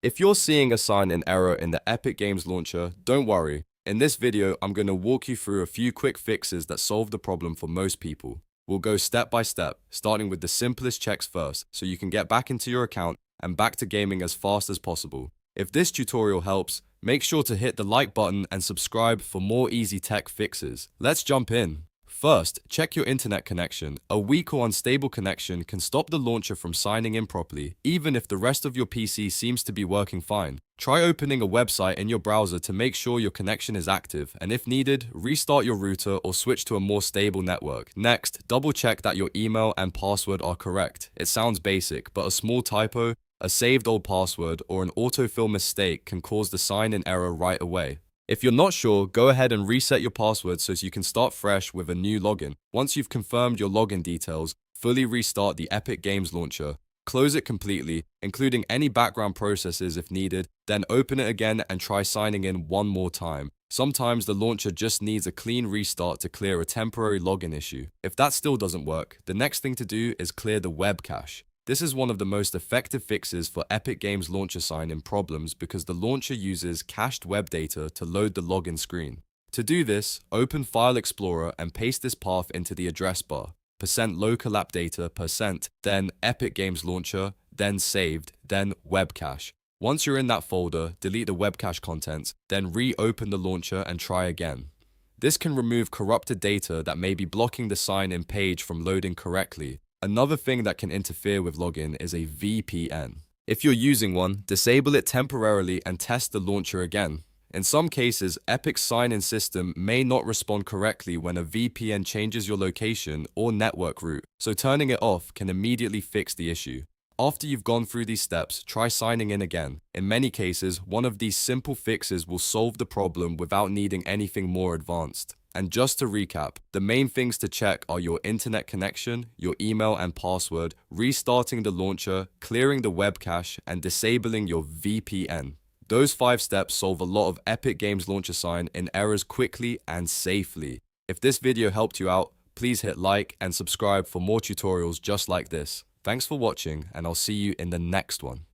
If you're seeing a sign in error in the Epic Games launcher, don't worry. In this video, I'm going to walk you through a few quick fixes that solve the problem for most people. We'll go step by step, starting with the simplest checks first, so you can get back into your account and back to gaming as fast as possible. If this tutorial helps, make sure to hit the like button and subscribe for more easy tech fixes. Let's jump in. First, check your internet connection. A weak or unstable connection can stop the launcher from signing in properly, even if the rest of your PC seems to be working fine. Try opening a website in your browser to make sure your connection is active, and if needed, restart your router or switch to a more stable network. Next, double check that your email and password are correct. It sounds basic, but a small typo, a saved old password, or an autofill mistake can cause the sign-in error right away. If you're not sure, go ahead and reset your password so you can start fresh with a new login. Once you've confirmed your login details, fully restart the Epic Games launcher. Close it completely, including any background processes if needed, then open it again and try signing in one more time. Sometimes the launcher just needs a clean restart to clear a temporary login issue. If that still doesn't work, the next thing to do is clear the web cache. This is one of the most effective fixes for Epic Games launcher sign-in problems because the launcher uses cached web data to load the login screen. To do this, open File Explorer and paste this path into the address bar. %local app data, then Epic Games launcher, then saved, then web cache. Once you're in that folder, delete the web cache contents, then reopen the launcher and try again. This can remove corrupted data that may be blocking the sign-in page from loading correctly. Another thing that can interfere with login is a VPN. If you're using one, disable it temporarily and test the launcher again. In some cases, Epic's sign-in system may not respond correctly when a VPN changes your location or network route, so turning it off can immediately fix the issue. After you've gone through these steps, try signing in again. In many cases, one of these simple fixes will solve the problem without needing anything more advanced. And just to recap, the main things to check are your internet connection, your email and password, restarting the launcher, clearing the web cache, and disabling your VPN. Those 5 steps solve a lot of Epic Games launcher sign-in errors quickly and safely. If this video helped you out, please hit like and subscribe for more tutorials just like this. Thanks for watching, and I'll see you in the next one.